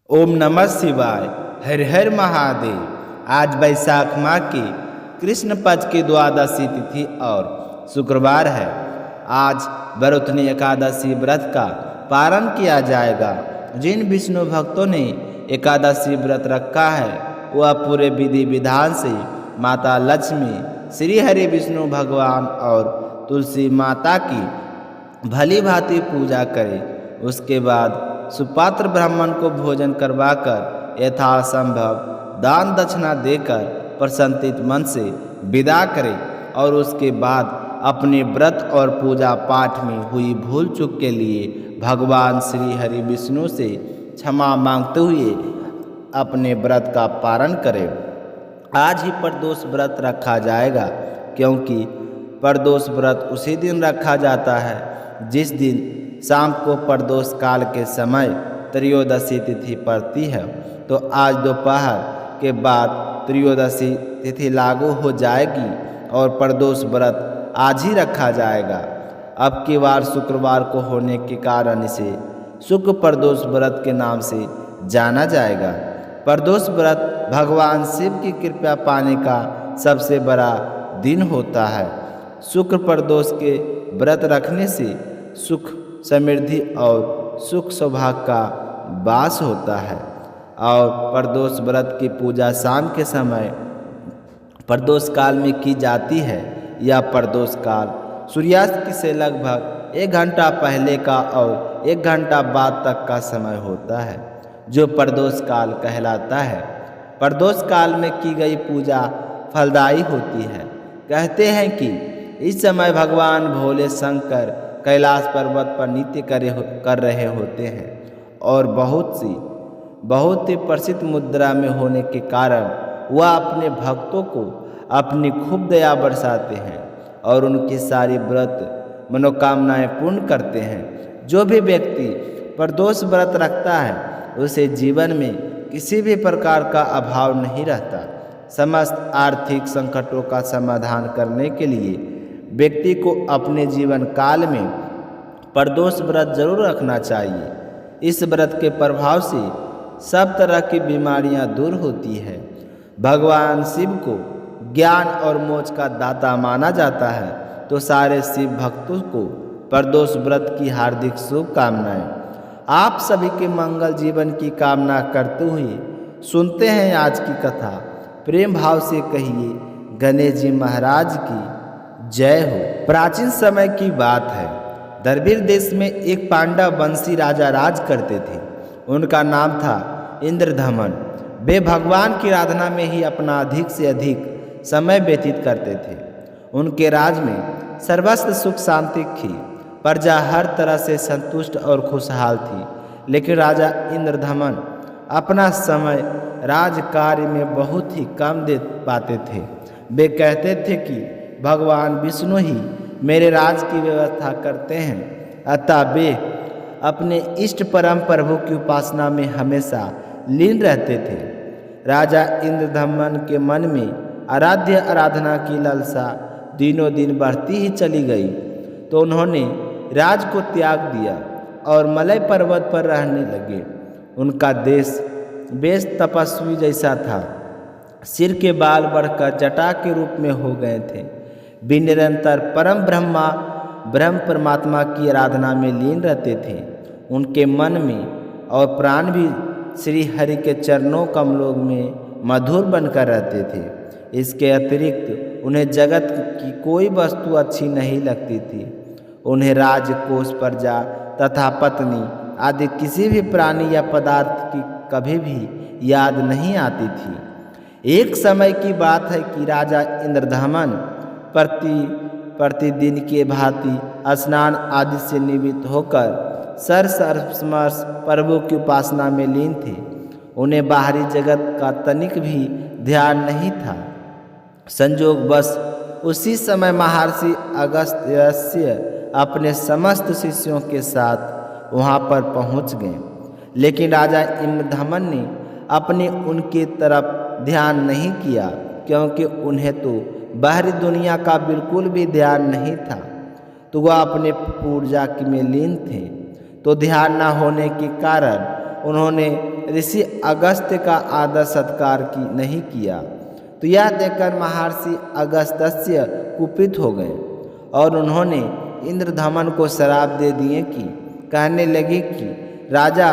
ओम नमः शिवाय। हर हर महादेव। आज बैसाख माह की कृष्ण पक्ष की द्वादशी तिथि और शुक्रवार है। आज बरुथनी एकादशी व्रत का पारण किया जाएगा। जिन विष्णु भक्तों ने एकादशी व्रत रखा है वह पूरे विधि विधान से माता लक्ष्मी, श्री हरि विष्णु भगवान और तुलसी माता की भली भांति पूजा करें। उसके बाद सुपात्र ब्राह्मण को भोजन करवाकर यथासंभव दान दक्षिणा देकर प्रसन्नित मन से विदा करें और उसके बाद अपने व्रत और पूजा पाठ में हुई भूल चूक के लिए भगवान श्री हरि विष्णु से क्षमा मांगते हुए अपने व्रत का पारण करें। आज ही प्रदोष व्रत रखा जाएगा, क्योंकि प्रदोष व्रत उसी दिन रखा जाता है जिस दिन शाम को प्रदोष काल के समय त्रयोदशी तिथि पड़ती है। तो आज दोपहर के बाद त्रयोदशी तिथि लागू हो जाएगी और प्रदोष व्रत आज ही रखा जाएगा। अब की बार शुक्रवार को होने के कारण इसे शुक्र प्रदोष व्रत के नाम से जाना जाएगा। प्रदोष व्रत भगवान शिव की कृपा पाने का सबसे बड़ा दिन होता है। शुक्र प्रदोष के व्रत रखने से सुख, समृद्धि और सुख सौभाग्य का वास होता है। और प्रदोष व्रत की पूजा शाम के समय प्रदोष काल में की जाती है। यह प्रदोष काल सूर्यास्त से लगभग 1 घंटा पहले का और 1 घंटा बाद तक का समय होता है, जो प्रदोष काल कहलाता है। प्रदोष काल में की गई पूजा फलदायी होती है। कहते हैं कि इस समय भगवान भोले शंकर कैलाश पर्वत पर नृत्य कर रहे होते हैं और बहुत ही प्रसिद्ध मुद्रा में होने के कारण वह अपने भक्तों को अपनी खूब दया बरसाते हैं और उनकी सारी व्रत मनोकामनाएं पूर्ण करते हैं। जो भी व्यक्ति प्रदोष व्रत रखता है उसे जीवन में किसी भी प्रकार का अभाव नहीं रहता। समस्त आर्थिक संकटों का समाधान करने के लिए व्यक्ति को अपने जीवन काल में प्रदोष व्रत जरूर रखना चाहिए। इस व्रत के प्रभाव से सब तरह की बीमारियां दूर होती है। भगवान शिव को ज्ञान और मोक्ष का दाता माना जाता है, तो सारे शिव भक्तों को प्रदोष व्रत की हार्दिक शुभकामनाएं। आप सभी के मंगल जीवन की कामना करते हुए सुनते हैं आज की कथा। प्रेम भाव से कहिए गणेश जी महाराज की जय हो। प्राचीन समय की बात है। द्रविड़ देश में एक पांडव वंशी राजा राज करते थे। उनका नाम था इंद्रधमन। वे भगवान की आराधना में ही अपना अधिक से अधिक समय व्यतीत करते थे। उनके राज में सर्वस्व सुख शांति थी। प्रजा हर तरह से संतुष्ट और खुशहाल थी। लेकिन राजा इंद्रधमन अपना समय राज कार्य में बहुत ही कम दे पाते थे। वे कहते थे कि भगवान विष्णु ही मेरे राज की व्यवस्था करते हैं, अतः वे अपने इष्ट परम प्रभु की उपासना में हमेशा लीन रहते थे। राजा इंद्रधमन के मन में आराध्य आराधना की लालसा दिनों दिन बढ़ती ही चली गई, तो उन्होंने राज को त्याग दिया और मलय पर्वत पर रहने लगे। उनका देश बेश तपस्वी जैसा था। सिर के बाल बढ़कर जटा के रूप में हो गए थे। वे निरंतर ब्रह्म परमात्मा की आराधना में लीन रहते थे। उनके मन में और प्राण भी श्री हरि के चरणों कमलों में मधुर बनकर रहते थे। इसके अतिरिक्त उन्हें जगत की कोई वस्तु अच्छी नहीं लगती थी। उन्हें राजकोष, प्रजा तथा पत्नी आदि किसी भी प्राणी या पदार्थ की कभी भी याद नहीं आती थी। एक समय की बात है कि राजा इंद्रधमन प्रतिदिन के भांति स्नान आदि से निवृत्त होकर सर्वसमर्थ प्रभु की उपासना में लीन थे। उन्हें बाहरी जगत का तनिक भी ध्यान नहीं था। संयोगवश उसी समय महर्षि अगस्त्य अपने समस्त शिष्यों के साथ वहां पर पहुंच गए। लेकिन राजा इंद्रधमन ने अपने उनकी तरफ ध्यान नहीं किया, क्योंकि उन्हें तो बाहरी दुनिया का बिल्कुल भी ध्यान नहीं था। तो वह अपने पूजा में लीन थे। तो ध्यान न होने के कारण उन्होंने ऋषि अगस्त्य का आदर सत्कार नहीं किया। तो यह देखकर महर्षि अगस्त्य कुपित हो गए और उन्होंने इंद्रधमन को श्राप दे दिए कि कहने लगे कि राजा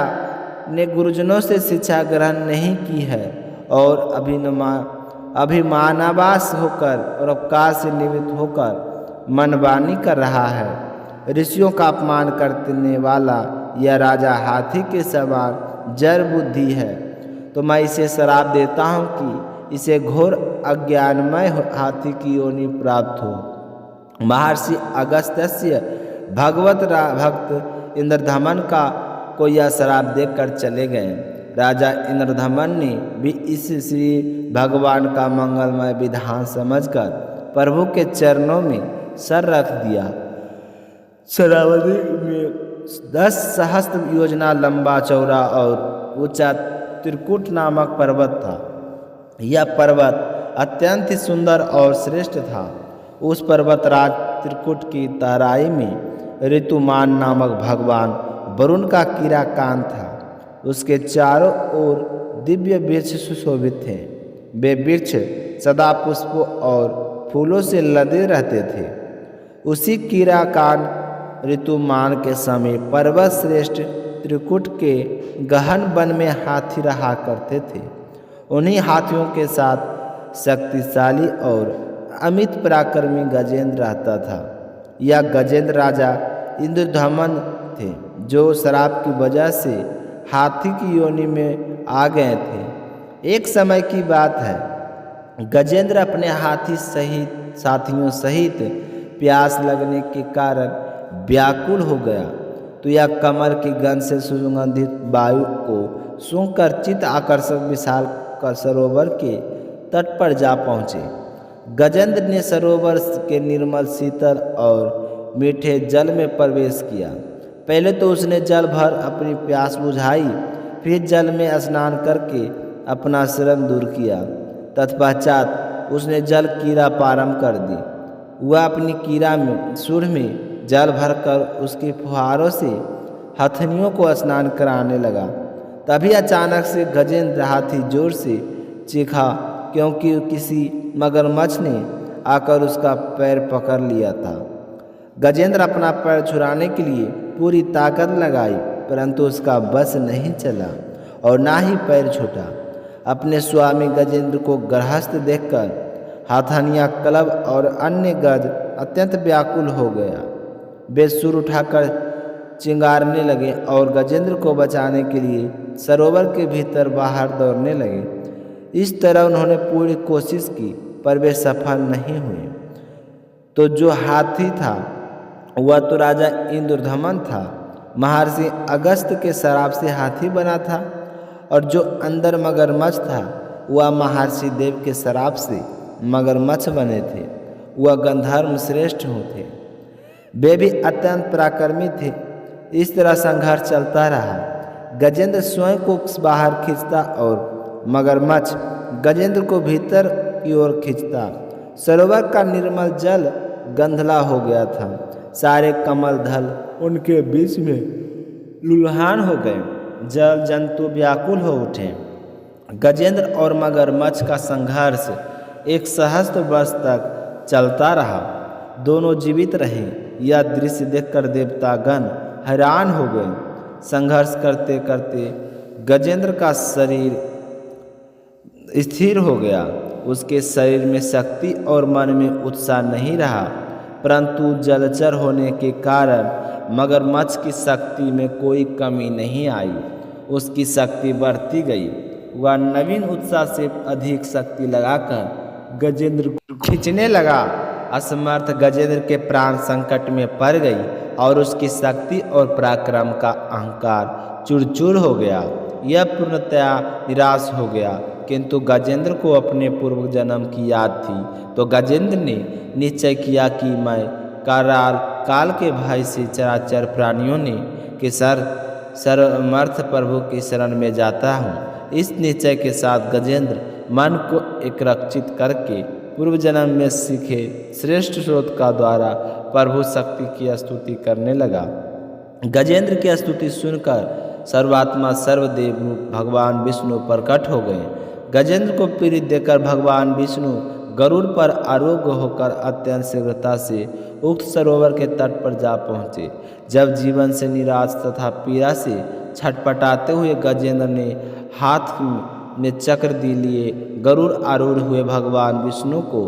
ने गुरुजनों से शिक्षा ग्रहण नहीं की है और अभिमानावास होकर और उपकार से निवृत्त होकर मनमानी कर रहा है। ऋषियों का अपमान करने वाला यह राजा हाथी के समान जड़ बुद्धि है। तो मैं इसे श्राप देता हूँ कि इसे घोर अज्ञानमय हाथी की योनि प्राप्त हो। महर्षि अगस्त्य भगवत भक्त इंद्रधमन को यह श्राप देकर चले गए। राजा इंद्रधमन ने भी इस श्री भगवान का मंगलमय विधान समझकर प्रभु के चरणों में सर रख दिया। शरावती में 10 सहस्त्र योजना लंबा चौड़ा और ऊंचा त्रिकुट नामक पर्वत था। यह पर्वत अत्यंत ही सुंदर और श्रेष्ठ था। उस पर्वतराज त्रिकुट की तराई में ऋतुमान नामक भगवान वरुण का कीड़ा कान था। उसके चारों ओर दिव्य वृक्ष सुशोभित थे। वे वृक्ष सदा पुष्पों और फूलों से लदे रहते थे। उसी कीड़ा कान ऋतुमान के समय पर्वत श्रेष्ठ त्रिकुट के गहन वन में हाथी रहा करते थे। उन्हीं हाथियों के साथ शक्तिशाली और अमित पराक्रमी गजेंद्र रहता था। यह गजेंद्र राजा इंद्रधमन थे, जो श्राप की वजह से हाथी की योनि में आ गए थे। एक समय की बात है, गजेंद्र अपने हाथी सहित साथियों सहित प्यास लगने के कारण व्याकुल हो गया। तो यह कमल की गंध से सुगंधित वायु को सूंघकर चित्त आकर्षक विशाल सरोवर के तट पर जा पहुँचे। गजेंद्र ने सरोवर के निर्मल शीतल और मीठे जल में प्रवेश किया। पहले तो उसने जल भर अपनी प्यास बुझाई, फिर जल में स्नान करके अपना श्रम दूर किया। तत्पश्चात उसने जल कीड़ा प्रारंभ कर दी। वह अपनी कीड़ा में सुर में जल भरकर उसकी फुहारों से हथनियों को स्नान कराने लगा। तभी अचानक से गजेंद्र हाथी जोर से चीखा, क्योंकि किसी मगरमच्छ ने आकर उसका पैर पकड़ लिया था। गजेंद्र अपना पैर छुड़ाने के लिए पूरी ताकत लगाई, परंतु उसका बस नहीं चला और ना ही पैर छूटा। अपने स्वामी गजेंद्र को गृहस्थ देखकर हाथनिया क्लब और अन्य गज अत्यंत व्याकुल हो गया। वे सुर उठाकर चिंगारने लगे और गजेंद्र को बचाने के लिए सरोवर के भीतर बाहर दौड़ने लगे। इस तरह उन्होंने पूरी कोशिश की, पर वे सफल नहीं हुए। तो जो हाथी था वह तो राजा इंद्रधमन था। महर्षि अगस्त्य के श्राप से हाथी बना था, और जो अंदर मगरमच्छ था वह महर्षि देव के श्राप से मगरमच्छ बने थे। वह गंधर्व श्रेष्ठ थे। वे भी अत्यंत पराक्रमी थे। इस तरह संघर्ष चलता रहा। गजेंद्र स्वयं को बाहर खींचता और मगरमच्छ गजेंद्र को भीतर की ओर खींचता। सरोवर का निर्मल जल गंधला हो गया था। सारे कमल दल उनके बीच में लुल्हान हो गए। जल जंतु व्याकुल हो उठे। गजेंद्र और मगरमच्छ का संघर्ष 1 सहस्त्र वर्ष तक चलता रहा। दोनों जीवित रहे। यह दृश्य देखकर देवतागण हैरान हो गए। संघर्ष करते करते गजेंद्र का शरीर स्थिर हो गया। उसके शरीर में शक्ति और मन में उत्साह नहीं रहा, परंतु जलचर होने के कारण मगरमच्छ की शक्ति में कोई कमी नहीं आई। उसकी शक्ति बढ़ती गई। वह नवीन उत्साह से अधिक शक्ति लगाकर गजेंद्र को खींचने लगा। असमर्थ गजेंद्र के प्राण संकट में पड़ गई और उसकी शक्ति और पराक्रम का अहंकार चूर-चूर हो गया। यह पूर्णतया निराश हो गया। किंतु गजेंद्र को अपने पूर्व जन्म की याद थी। तो गजेंद्र ने निश्चय किया कि मैं काल के भय से चराचर प्राणियों ने के सर्वमर्थ प्रभु की शरण में जाता हूँ। इस निश्चय के साथ गजेंद्र मन को एकरक्षित करके पूर्व जन्म में सीखे श्रेष्ठ स्रोत का द्वारा प्रभु शक्ति की स्तुति करने लगा। गजेंद्र की स्तुति सुनकर सर्वात्मा सर्वदेव रूप भगवान विष्णु प्रकट हो गए। गजेंद्र को पीड़ित देकर भगवान विष्णु गरुड़ पर आरोग्य होकर अत्यंत शीघ्रता से उक्त सरोवर के तट पर जा पहुँचे। जब जीवन से निराश तथा पीड़ा से छटपटाते हुए गजेंद्र ने हाथ में चक्र दी लिए गरुड़ आरूढ़ हुए भगवान विष्णु को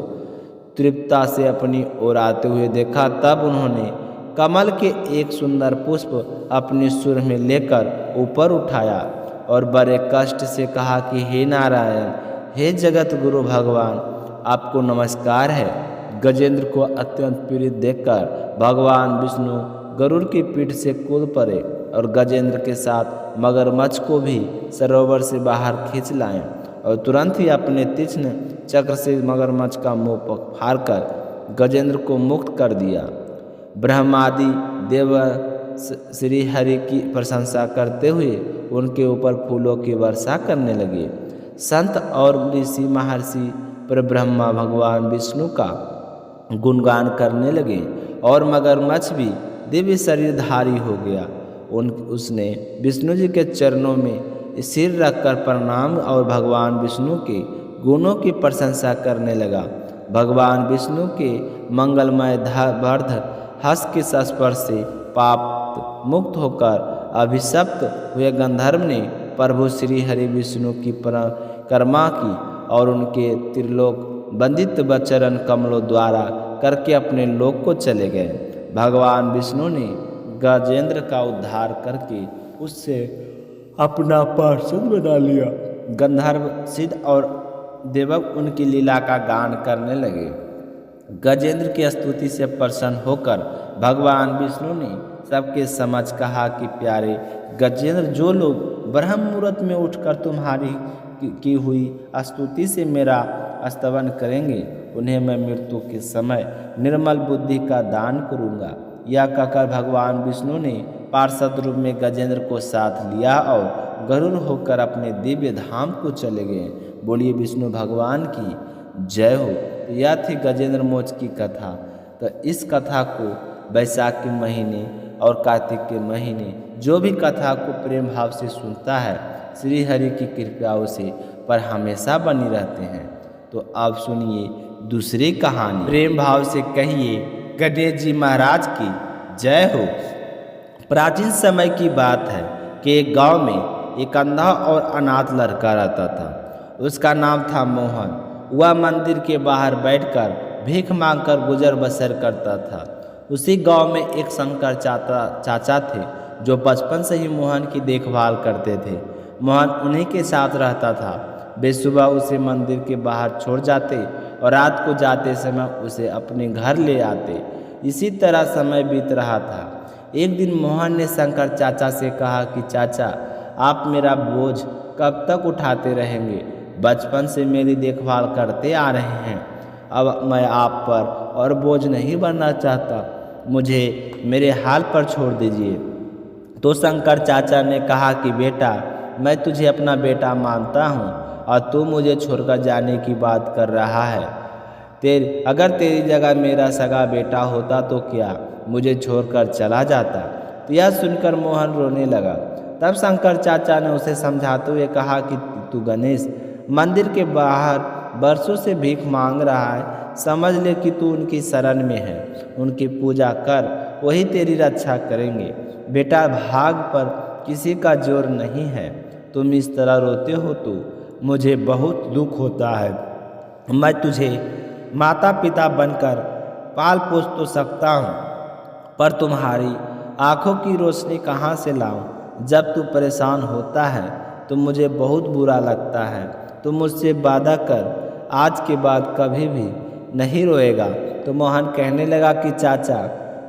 तृप्तता से अपनी ओर आते हुए देखा, तब उन्होंने कमल के एक सुंदर पुष्प अपने सुर में लेकर ऊपर उठाया और बड़े कष्ट से कहा कि हे नारायण, हे जगत गुरु भगवान, आपको नमस्कार है। गजेंद्र को अत्यंत पीड़ित देखकर भगवान विष्णु गरुड़ की पीठ से कूद पड़े और गजेंद्र के साथ मगरमच्छ को भी सरोवर से बाहर खींच लाए और तुरंत ही अपने तीक्ष्ण चक्र से मगरमच्छ का मुंह फाड़कर गजेंद्र को मुक्त कर दिया। ब्रह्मादि देव श्री हरि की प्रशंसा करते हुए उनके ऊपर फूलों की वर्षा करने लगे। संत और ऋषि महर्षि पर ब्रह्मा भगवान विष्णु का गुणगान करने लगे और मगरमच्छ भी दिव्य शरीरधारी हो गया। उसने विष्णु जी के चरणों में सिर रखकर प्रणाम और भगवान विष्णु के गुणों की प्रशंसा करने लगा। भगवान विष्णु के मंगलमय वर्ध हस्त के स्पर्श से पाप मुक्त होकर अभिशप्त हुए गंधर्व ने प्रभु श्री हरि विष्णु की परिक्रमा की और उनके त्रिलोक वंदित चरण कमलों द्वारा करके अपने लोक को चले गए। भगवान विष्णु ने गजेंद्र का उद्धार करके उससे अपना पार्षद बना लिया। गंधर्व सिद्ध और देवक उनकी लीला का गान करने लगे। गजेंद्र की स्तुति से प्रसन्न होकर भगवान विष्णु ने सबके समझ कहा कि प्यारे गजेंद्र, जो लोग ब्रह्म मुहूर्त में उठकर तुम्हारी की हुई स्तुति से मेरा स्तवन करेंगे, उन्हें मैं मृत्यु के समय निर्मल बुद्धि का दान करूँगा। यह कहकर भगवान विष्णु ने पार्षद रूप में गजेंद्र को साथ लिया और गरुड़ होकर अपने दिव्य धाम को चले गए। बोलिए विष्णु भगवान की जय हो। यह थी गजेंद्र मोक्ष की कथा। तो इस कथा को वैशाख के महीने और कार्तिक के महीने जो भी कथा को प्रेम भाव से सुनता है, श्री हरि की कृपाओं से पर हमेशा बनी रहते हैं। तो आप सुनिए दूसरी कहानी। प्रेम भाव से कहिए गणेश जी महाराज की जय हो। प्राचीन समय की बात है कि एक गांव में एक अंधा और अनाथ लड़का रहता था। उसका नाम था मोहन। वह मंदिर के बाहर बैठकर भीख मांगकर गुजर बसर करता था। उसी गांव में एक शंकर चाचा थे जो बचपन से ही मोहन की देखभाल करते थे। मोहन उन्हीं के साथ रहता था। वे सुबह उसे मंदिर के बाहर छोड़ जाते और रात को जाते समय उसे अपने घर ले आते। इसी तरह समय बीत रहा था। एक दिन मोहन ने शंकर चाचा से कहा कि चाचा, आप मेरा बोझ कब तक उठाते रहेंगे? बचपन से मेरी देखभाल करते आ रहे हैं। अब मैं आप पर और बोझ नहीं बनना चाहता। मुझे मेरे हाल पर छोड़ दीजिए। तो शंकर चाचा ने कहा कि बेटा, मैं तुझे अपना बेटा मानता हूँ और तू मुझे छोड़कर जाने की बात कर रहा है। अगर तेरी जगह मेरा सगा बेटा होता तो क्या मुझे छोड़कर चला जाता? तो यह सुनकर मोहन रोने लगा। तब शंकर चाचा ने उसे समझाते हुए कहा कि तू गणेश मंदिर के बाहर बरसों से भीख मांग रहा है। समझ ले कि तू उनकी शरण में है। उनकी पूजा कर, वही तेरी रक्षा करेंगे। बेटा, भाग पर किसी का जोर नहीं है। तुम इस तरह रोते हो तो मुझे बहुत दुख होता है। मैं तुझे माता पिता बनकर पाल पोस तो सकता हूँ, पर तुम्हारी आँखों की रोशनी कहाँ से लाऊं? जब तू परेशान होता है तो मुझे बहुत बुरा लगता है। तुम मुझसे वादा कर, आज के बाद कभी भी नहीं रोएगा। तो मोहन कहने लगा कि चाचा,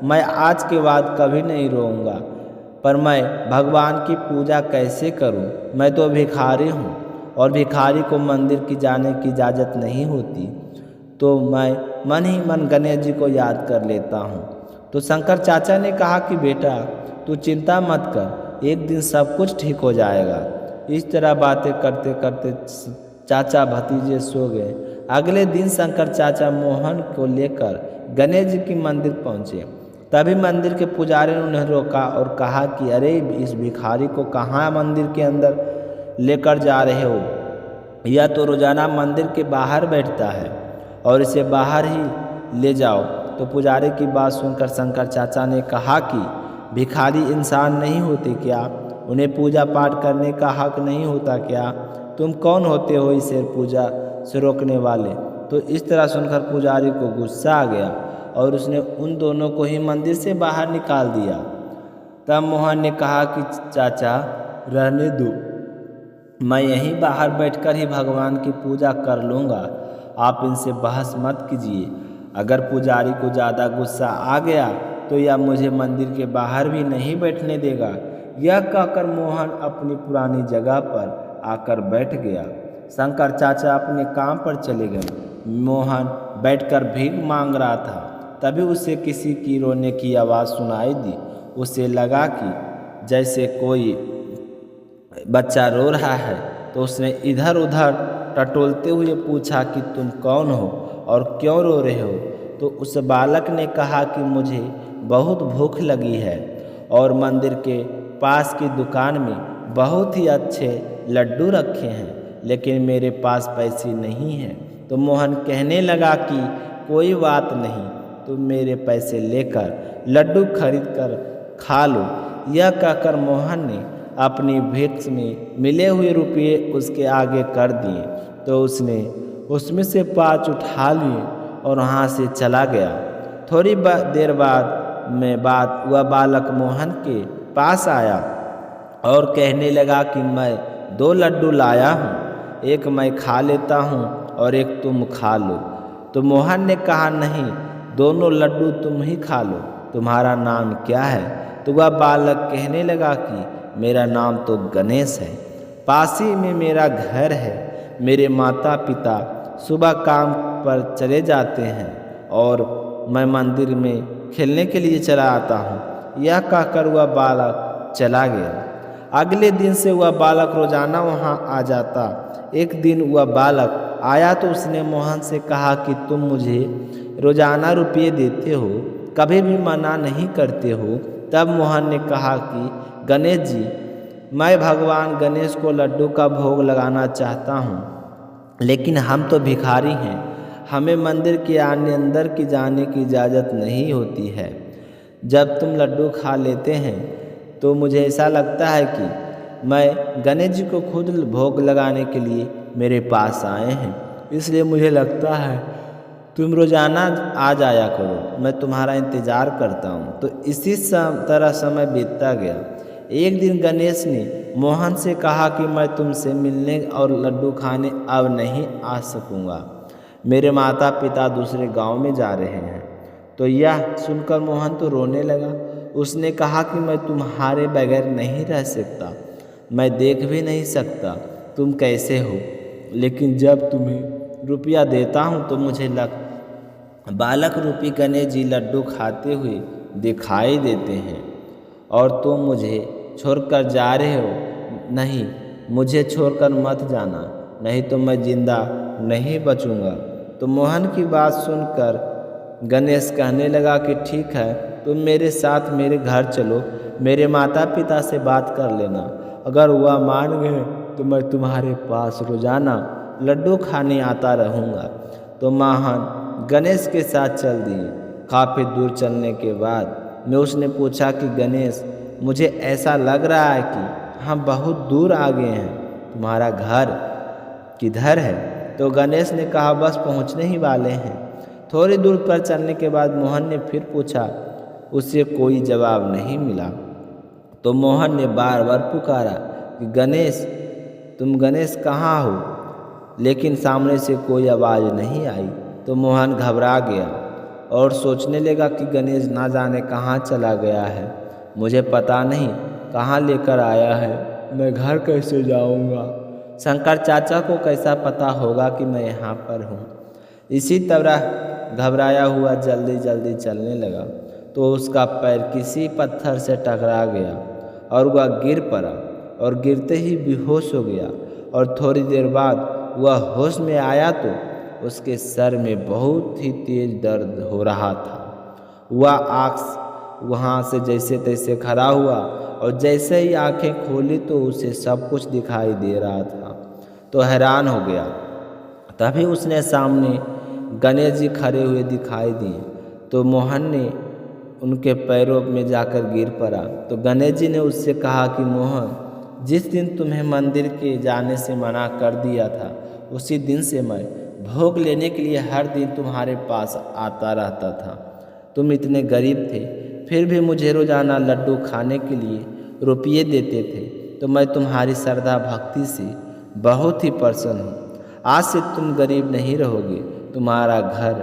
मैं आज के बाद कभी नहीं रोऊंगा, पर मैं भगवान की पूजा कैसे करूं? मैं तो भिखारी हूं और भिखारी को मंदिर की जाने की इजाज़त नहीं होती। तो मैं मन ही मन गणेश जी को याद कर लेता हूं। तो शंकर चाचा ने कहा कि बेटा, तू चिंता मत कर, एक दिन सब कुछ ठीक हो जाएगा। इस तरह बातें करते करते चाचा भतीजे सो गए। अगले दिन शंकर चाचा मोहन को लेकर गणेश जी के मंदिर पहुँचे। तभी मंदिर के पुजारी ने उन्हें रोका और कहा कि अरे इस भिखारी को कहाँ मंदिर के अंदर लेकर जा रहे हो? यह तो रोजाना मंदिर के बाहर बैठता है और इसे बाहर ही ले जाओ। तो पुजारी की बात सुनकर शंकर चाचा ने कहा कि भिखारी इंसान नहीं होते क्या? उन्हें पूजा पाठ करने का हक नहीं होता क्या? तुम कौन होते हो इसे पूजा से रोकने वाले? तो इस तरह सुनकर पुजारी को गुस्सा आ गया और उसने उन दोनों को ही मंदिर से बाहर निकाल दिया। तब मोहन ने कहा कि चाचा रहने दो, मैं यहीं बाहर बैठकर ही भगवान की पूजा कर लूँगा, आप इनसे बहस मत कीजिए। अगर पुजारी को ज़्यादा गुस्सा आ गया तो यह मुझे मंदिर के बाहर भी नहीं बैठने देगा। यह कहकर मोहन अपनी पुरानी जगह पर आकर बैठ गया। शंकर चाचा अपने काम पर चले गए। मोहन बैठकर भीख मांग रहा था। तभी उसे किसी की रोने की आवाज़ सुनाई दी। उसे लगा कि जैसे कोई बच्चा रो रहा है, तो उसने इधर उधर टटोलते हुए पूछा कि तुम कौन हो और क्यों रो रहे हो? तो उस बालक ने कहा कि मुझे बहुत भूख लगी है और मंदिर के पास की दुकान में बहुत ही अच्छे लड्डू रखे हैं, लेकिन मेरे पास पैसे नहीं हैं। तो मोहन कहने लगा कि कोई बात नहीं, तुम मेरे पैसे लेकर लड्डू खरीद कर खा लो। यह कहकर मोहन ने अपनी भिक्स में मिले हुए रुपये उसके आगे कर दिए। तो उसने उसमें से 5 उठा लिए और वहाँ से चला गया। थोड़ी देर बाद वह बालक मोहन के पास आया और कहने लगा कि मैं 2 लड्डू लाया हूँ, एक मैं खा लेता हूँ और एक तुम खा लो। तो मोहन ने कहा नहीं, दोनों लड्डू तुम ही खा लो। तुम्हारा नाम क्या है? तो वह बालक कहने लगा कि मेरा नाम तो गणेश है, पास ही में मेरा घर है। मेरे माता पिता सुबह काम पर चले जाते हैं और मैं मंदिर में खेलने के लिए चला आता हूँ। यह कहकर वह बालक चला गया। अगले दिन से वह बालक रोजाना वहाँ आ जाता। एक दिन वह बालक आया तो उसने मोहन से कहा कि तुम मुझे रोजाना रुपये देते हो, कभी भी मना नहीं करते हो। तब मोहन ने कहा कि गणेश जी, मैं भगवान गणेश को लड्डू का भोग लगाना चाहता हूँ, लेकिन हम तो भिखारी हैं, हमें मंदिर के अंदर की जाने की इजाज़त नहीं होती है। जब तुम लड्डू खा लेते हैं तो मुझे ऐसा लगता है कि मैं गणेश जी को खुद भोग लगाने के लिए मेरे पास आए हैं, इसलिए मुझे लगता है तुम रोज़ाना आ जाया करो, मैं तुम्हारा इंतज़ार करता हूँ। तो इसी तरह समय बीतता गया। एक दिन गणेश ने मोहन से कहा कि मैं तुमसे मिलने और लड्डू खाने अब नहीं आ सकूँगा, मेरे माता पिता दूसरे गांव में जा रहे हैं। तो यह सुनकर मोहन तो रोने लगा। उसने कहा कि मैं तुम्हारे बगैर नहीं रह सकता, मैं देख भी नहीं सकता तुम कैसे हो, लेकिन जब तुम्हें रुपया देता हूँ तो मुझे बालक रूपी गणेश जी लड्डू खाते हुए दिखाई देते हैं और तुम मुझे छोड़कर जा रहे हो। नहीं, मुझे छोड़कर मत जाना, नहीं तो मैं जिंदा नहीं बचूंगा। तो मोहन की बात सुनकर गणेश कहने लगा कि ठीक है, तुम मेरे साथ मेरे घर चलो, मेरे माता पिता से बात कर लेना, अगर वह मान गए तो मैं तुम्हारे पास रोजाना लड्डू खाने आता रहूँगा। तो मोहन गणेश के साथ चल दिए। काफ़ी दूर चलने के बाद मैं उसने पूछा कि गणेश, मुझे ऐसा लग रहा है कि हम बहुत दूर आ गए हैं, तुम्हारा घर किधर है? तो गणेश ने कहा बस पहुंचने ही वाले हैं। थोड़ी दूर पर चलने के बाद मोहन ने फिर पूछा, उससे कोई जवाब नहीं मिला। तो मोहन ने बार बार पुकारा कि गणेश, तुम गणेश कहाँ हो? लेकिन सामने से कोई आवाज़ नहीं आई। तो मोहन घबरा गया और सोचने लगा कि गणेश ना जाने कहाँ चला गया है, मुझे पता नहीं कहाँ लेकर आया है, मैं घर कैसे जाऊँगा, शंकर चाचा को कैसा पता होगा कि मैं यहाँ पर हूँ। इसी तरह घबराया हुआ जल्दी जल्दी चलने लगा तो उसका पैर किसी पत्थर से टकरा गया और वह गिर पड़ा और गिरते ही बेहोश हो गया। और थोड़ी देर बाद वह होश में आया तो उसके सर में बहुत ही तेज दर्द हो रहा था। वह आँख वहाँ से जैसे तैसे खड़ा हुआ और जैसे ही आंखें खोली तो उसे सब कुछ दिखाई दे रहा था। तो हैरान हो गया। तभी उसने सामने गणेश जी खड़े हुए दिखाई दिए। तो मोहन ने उनके पैरों में जाकर गिर पड़ा। तो गणेश जी ने उससे कहा कि मोहन, जिस दिन तुम्हें मंदिर के जाने से मना कर दिया था उसी दिन से मैं भोग लेने के लिए हर दिन तुम्हारे पास आता रहता था। तुम इतने गरीब थे फिर भी मुझे रोज़ाना लड्डू खाने के लिए रुपये देते थे। तो मैं तुम्हारी श्रद्धा भक्ति से बहुत ही प्रसन्न हूँ। आज से तुम गरीब नहीं रहोगे, तुम्हारा घर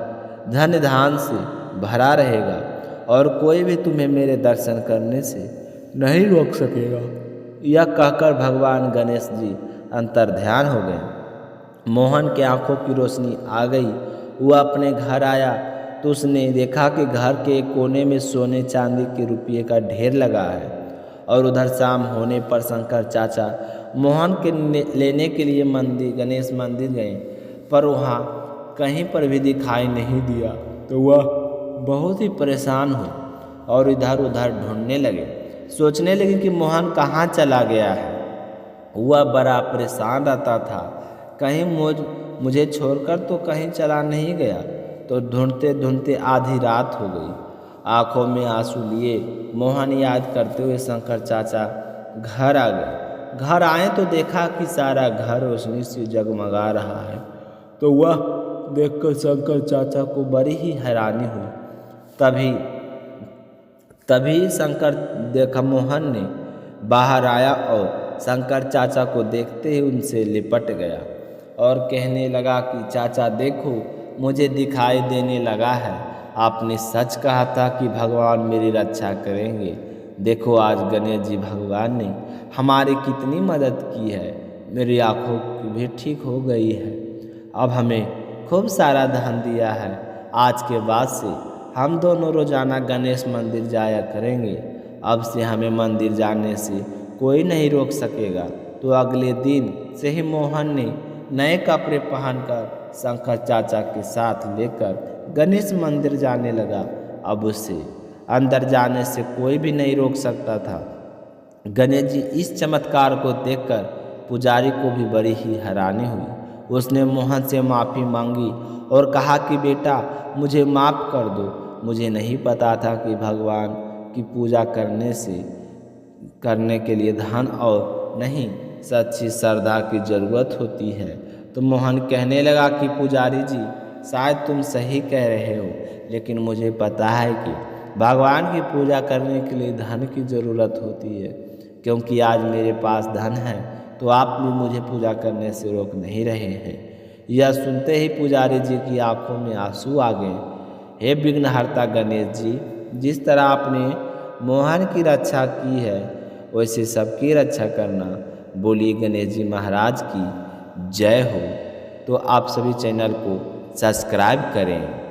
धन धान से भरा रहेगा और कोई भी तुम्हें मेरे दर्शन करने से नहीं रोक सकेगा। यह कहकर भगवान गणेश जी अंतर्ध्यान हो गए। मोहन के आंखों की रोशनी आ गई। वह अपने घर आया तो उसने देखा कि घर के एक कोने में सोने चांदी के रुपये का ढेर लगा है और उधर शाम होने पर शंकर चाचा मोहन के लेने के लिए गणेश मंदिर गए, पर वहाँ कहीं पर भी दिखाई नहीं दिया। तो वह बहुत ही परेशान हुए और इधर उधर ढूंढने लगे। सोचने लगे कि मोहन कहाँ चला गया है। वह बड़ा परेशान रहता था, कहीं मुझे छोड़कर तो कहीं चला नहीं गया। तो ढूंढते ढूंढते आधी रात हो गई। आंखों में आंसू लिए मोहन याद करते हुए शंकर चाचा घर आ गए। घर आए तो देखा कि सारा घर रोशनी से जगमगा रहा है। तो वह देखकर शंकर चाचा को बड़ी ही हैरानी हुई। तभी शंकर देखा मोहन ने बाहर आया और शंकर चाचा को देखते ही उनसे लिपट गया और कहने लगा कि चाचा देखो, मुझे दिखाई देने लगा है। आपने सच कहा था कि भगवान मेरी रक्षा करेंगे। देखो आज गणेश जी भगवान ने हमारी कितनी मदद की है। मेरी आँखों की भी ठीक हो गई है। अब हमें खूब सारा धन दिया है। आज के बाद से हम दोनों रोज़ाना गणेश मंदिर जाया करेंगे। अब से हमें मंदिर जाने से कोई नहीं रोक सकेगा। तो अगले दिन से ही मोहन ने नए कपड़े पहनकर शंकर चाचा के साथ लेकर गणेश मंदिर जाने लगा। अब उसे अंदर जाने से कोई भी नहीं रोक सकता था। गणेश जी इस चमत्कार को देखकर पुजारी को भी बड़ी ही हैरानी हुई। उसने मोहन से माफ़ी मांगी और कहा कि बेटा मुझे माफ़ कर दो। मुझे नहीं पता था कि भगवान की पूजा करने के लिए धन और नहीं सच्ची श्रद्धा की ज़रूरत होती है। तो मोहन कहने लगा कि पुजारी जी शायद तुम सही कह रहे हो, लेकिन मुझे पता है कि भगवान की पूजा करने के लिए धन की ज़रूरत होती है। क्योंकि आज मेरे पास धन है तो आप भी मुझे पूजा करने से रोक नहीं रहे हैं। यह सुनते ही पुजारी जी की आंखों में आंसू आ गए। हे विघ्नहर्ता गणेश जी, जिस तरह आपने मोहन की रक्षा की है वैसे सबकी रक्षा करना। बोलिए गणेश जी महाराज की जय हो। तो आप सभी चैनल को सब्सक्राइब करें।